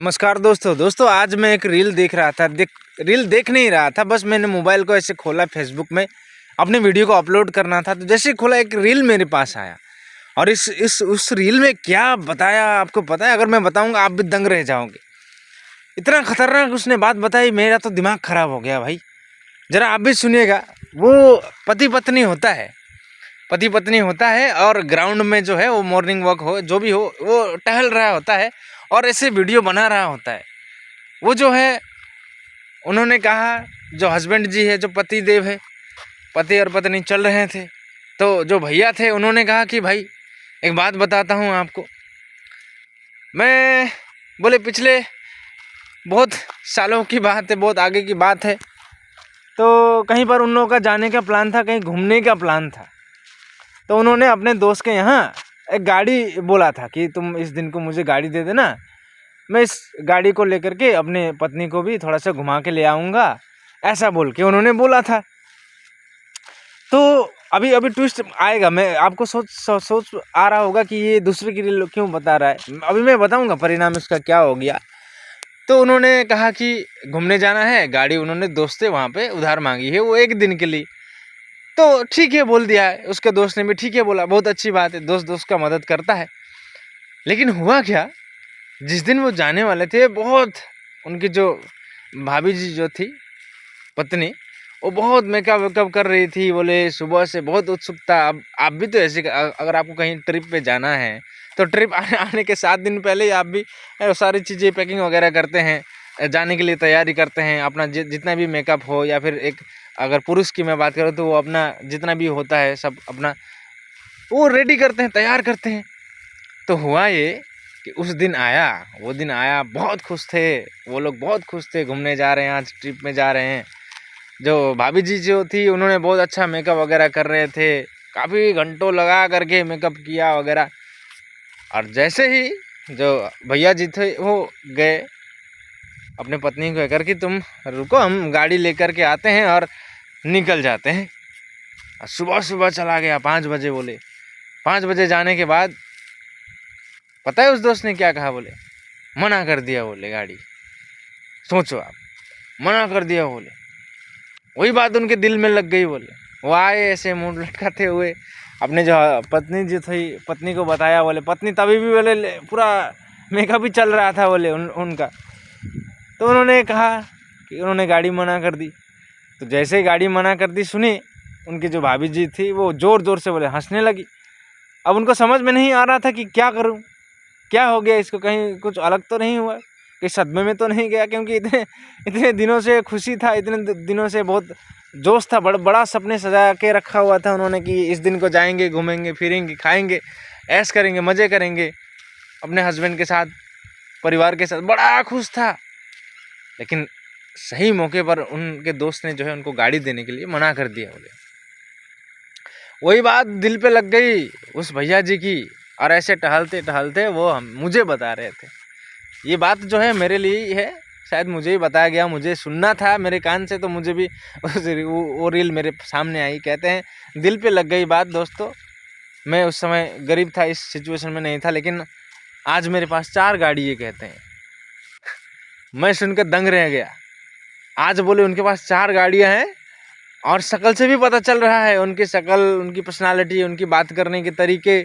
नमस्कार दोस्तों आज मैं एक रील देख रहा था। रील देख नहीं रहा था, बस मैंने मोबाइल को ऐसे खोला, फेसबुक में अपने वीडियो को अपलोड करना था। तो जैसे ही खोला एक रील मेरे पास आया और इस उस रील में क्या बताया आपको पता है? अगर मैं बताऊंगा आप भी दंग रह जाओगे। इतना खतरनाक उसने बात बताई, मेरा तो दिमाग खराब हो गया भाई। जरा आप भी सुनिएगा। वो पति पत्नी होता है, पति पत्नी होता है और ग्राउंड में जो है वो मॉर्निंग वॉक हो जो भी हो वो टहल रहा होता है और ऐसे वीडियो बना रहा होता है। वो जो है उन्होंने कहा, जो हस्बैंड जी है, जो पति देव है, पति और पत्नी चल रहे थे, तो जो भैया थे उन्होंने कहा कि भाई एक बात बताता हूँ आपको। मैं बोले पिछले बहुत सालों की बात है, बहुत आगे की बात है। तो कहीं पर उन लोगों का जाने का प्लान था, कहीं घूमने का प्लान था। तो उन्होंने अपने दोस्त के यहाँ एक गाड़ी बोला था कि तुम इस दिन को मुझे गाड़ी दे देना, मैं इस गाड़ी को लेकर के अपने पत्नी को भी थोड़ा सा घुमा के ले आऊँगा, ऐसा बोल के उन्होंने बोला था। तो अभी ट्विस्ट आएगा। मैं आपको सोच आ रहा होगा कि ये दूसरे की रील क्यों बता रहा है। अभी मैं बताऊँगा परिणाम इसका क्या हो गया। तो उन्होंने कहा कि घूमने जाना है, गाड़ी उन्होंने दोस्त से वहाँ पे उधार मांगी है, वो एक दिन के लिए। तो ठीक है बोल दिया है, उसके दोस्त ने भी ठीक है बोला, बहुत अच्छी बात है, दोस्त दोस्त का मदद करता है। लेकिन हुआ क्या, जिस दिन वो जाने वाले थे, बहुत उनकी जो भाभी जी जो थी पत्नी, वो बहुत मेकअप वेकअप कर रही थी। बोले सुबह से बहुत उत्सुकता। अब आप भी तो ऐसे, अगर आपको कहीं ट्रिप पे जाना है तो ट्रिप आने के 7 दिन पहले ही आप भी सारी चीज़ें पैकिंग वगैरह करते हैं, जाने के लिए तैयारी करते हैं। अपना जितना भी मेकअप हो, या फिर एक अगर पुरुष की मैं बात करूँ तो वो अपना जितना भी होता है सब अपना वो रेडी करते हैं, तैयार करते हैं। तो हुआ ये कि उस दिन आया, वो दिन आया, बहुत खुश थे वो लोग, बहुत खुश थे, घूमने जा रहे हैं, आज ट्रिप में जा रहे हैं। जो भाभी जी जो थी उन्होंने बहुत अच्छा मेकअप वगैरह कर रहे थे, काफ़ी घंटों लगा करके मेकअप किया वगैरह। और जैसे ही जो भैया जी थे वो गए अपने पत्नी को कहकर कि तुम रुको, हम गाड़ी लेकर के आते हैं, और निकल जाते हैं। सुबह सुबह चला गया 5 बजे। बोले 5 बजे जाने के बाद पता है उस दोस्त ने क्या कहा? बोले मना कर दिया, बोले गाड़ी। सोचो आप, मना कर दिया। बोले वही बात उनके दिल में लग गई। बोले वो आए ऐसे मुंह लटकाते हुए, अपने जो पत्नी जो थी पत्नी को बताया। बोले पत्नी तभी भी बोले पूरा मेकअप भी चल रहा था बोले उनका। तो उन्होंने कहा कि उन्होंने गाड़ी मना कर दी। तो जैसे ही गाड़ी मना कर दी, सुनी उनकी जो भाभी जी थी वो ज़ोर ज़ोर से बोले हंसने लगी। अब उनको समझ में नहीं आ रहा था कि क्या करूं, क्या हो गया इसको, कहीं कुछ अलग तो नहीं हुआ, कहीं सदमे में तो नहीं गया। क्योंकि इतने इतने दिनों से खुशी था, इतने दिनों से बहुत जोश था, बड़ा सपने सजा के रखा हुआ था उन्होंने कि इस दिन को जाएंगे, घूमेंगे फिरेंगे, खाएंगे, ऐश करेंगे, मज़े करेंगे अपने हस्बैंड के साथ, परिवार के साथ, बड़ा खुश था। लेकिन सही मौके पर उनके दोस्त ने जो है उनको गाड़ी देने के लिए मना कर दिया। बोले वही बात दिल पे लग गई उस भैया जी की, और ऐसे टहलते टहलते वो मुझे बता रहे थे। ये बात जो है मेरे लिए ही है, शायद मुझे ही बताया गया, मुझे सुनना था मेरे कान से, तो मुझे भी वो रील मेरे सामने आई। कहते हैं दिल पे लग गई बात। दोस्तों मैं उस समय गरीब था, इस सिचुएशन में नहीं था, लेकिन आज मेरे पास 4 गाड़ी, ये कहते हैं। मैं सुनकर दंग रह गया। आज बोले उनके पास 4 गाड़ियाँ हैं, और शक्ल से भी पता चल रहा है, उनकी शक्ल, उनकी पर्सनालिटी, उनकी बात करने के तरीके,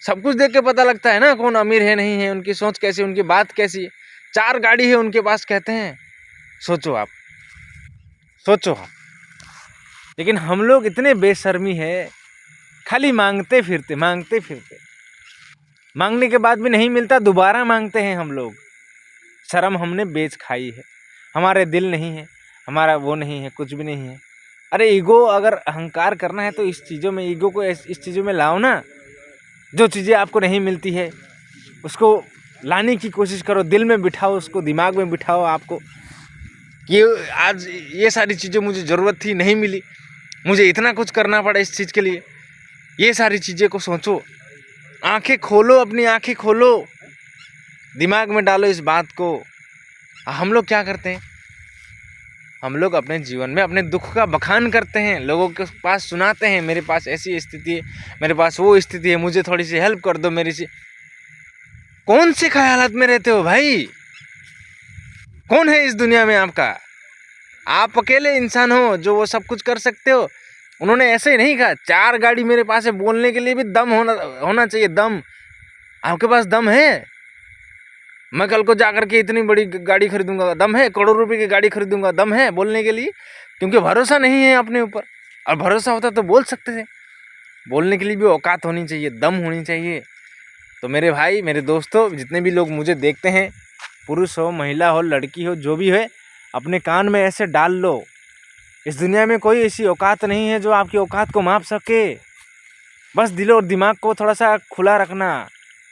सब कुछ देख के पता लगता है ना कौन अमीर है नहीं है, उनकी सोच कैसी, उनकी बात कैसी है। 4 गाड़ी है उनके पास, कहते हैं। सोचो आप, सोचो आप। लेकिन हम लोग इतने बेशर्मी है, खाली मांगते फिरते, मांगने के बाद भी नहीं मिलता, दोबारा मांगते हैं हम लोग। शर्म हमने बेच खाई है, हमारे दिल नहीं है, हमारा वो नहीं है, कुछ भी नहीं है। अरे ईगो, अगर अहंकार करना है तो इस चीज़ों में, ईगो को इस चीज़ों में लाओ ना। जो चीज़ें आपको नहीं मिलती है उसको लाने की कोशिश करो, दिल में बिठाओ उसको, दिमाग में बिठाओ आपको कि आज ये सारी चीज़ें मुझे ज़रूरत थी, नहीं मिली, मुझे इतना कुछ करना पड़ा इस चीज़ के लिए। ये सारी चीज़ें को सोचो, आंखें खोलो, अपनी आंखें खोलो, दिमाग में डालो इस बात को। हम लोग क्या करते हैं, हम लोग अपने जीवन में अपने दुख का बखान करते हैं, लोगों के पास सुनाते हैं, मेरे पास ऐसी स्थिति है, मेरे पास वो स्थिति है, मुझे थोड़ी सी हेल्प कर दो मेरी सी। कौन से ख्यालात में रहते हो भाई? कौन है इस दुनिया में आपका? आप अकेले इंसान हो जो वो सब कुछ कर सकते हो। उन्होंने ऐसे ही नहीं कहा 4 गाड़ी मेरे पास है, बोलने के लिए भी दम होना चाहिए, दम। आपके पास दम है? मैं कल को जाकर के इतनी बड़ी गाड़ी खरीदूंगा, दम है? करोड़ों रुपए की गाड़ी खरीदूंगा, दम है बोलने के लिए? क्योंकि भरोसा नहीं है अपने ऊपर। और भरोसा होता तो बोल सकते थे। बोलने के लिए भी औकात होनी चाहिए, दम होनी चाहिए। तो मेरे भाई, मेरे दोस्तों, जितने भी लोग मुझे देखते हैं, पुरुष हो, महिला हो, लड़की हो, जो भी है, अपने कान में ऐसे डाल लो, इस दुनिया में कोई ऐसी औकात नहीं है जो आपकी औकात को माप सके। बस दिल और दिमाग को थोड़ा सा खुला रखना,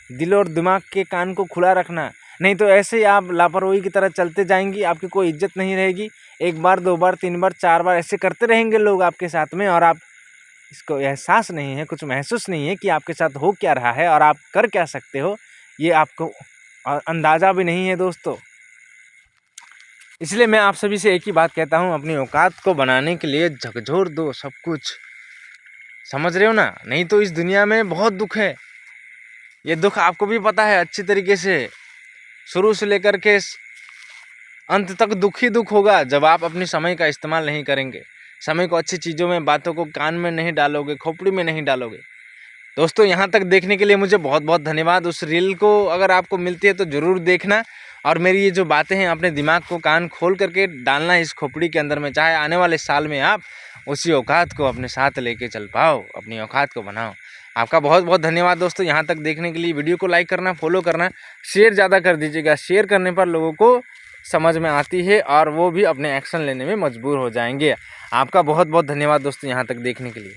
दिल और दिमाग के कान को खुला रखना। नहीं तो ऐसे ही आप लापरवाही की तरह चलते जाएंगी, आपकी कोई इज्जत नहीं रहेगी। 1 बार 2 बार 3 बार 4 बार ऐसे करते रहेंगे लोग आपके साथ में, और आप इसको एहसास नहीं है, कुछ महसूस नहीं है कि आपके साथ हो क्या रहा है और आप कर क्या सकते हो, ये आपको अंदाज़ा भी नहीं है दोस्तों। इसलिए मैं आप सभी से एक ही बात कहता हूँ, अपनी औकात को बनाने के लिए झकझोर दो सब कुछ। समझ रहे हो ना? नहीं तो इस दुनिया में बहुत दुख है। ये दुख आपको भी पता है अच्छी तरीके से। शुरू से लेकर के अंत तक दुख ही दुख होगा जब आप अपने समय का इस्तेमाल नहीं करेंगे, समय को अच्छी चीज़ों में, बातों को कान में नहीं डालोगे, खोपड़ी में नहीं डालोगे। दोस्तों, यहाँ तक देखने के लिए मुझे बहुत बहुत धन्यवाद। उस रील को अगर आपको मिलती है तो ज़रूर देखना, और मेरी ये जो बातें हैं अपने दिमाग को कान खोल करके डालना इस खोपड़ी के अंदर में, चाहे आने वाले साल में आप उसी औकात को अपने साथ लेके चल पाओ, अपनी औकात को बनाओ। आपका बहुत बहुत धन्यवाद दोस्तों, यहाँ तक देखने के लिए। वीडियो को लाइक करना, फॉलो करना, शेयर ज़्यादा कर दीजिएगा। शेयर करने पर लोगों को समझ में आती है और वो भी अपने एक्शन लेने में मजबूर हो जाएंगे। आपका बहुत बहुत धन्यवाद दोस्तों, यहाँ तक देखने के लिए।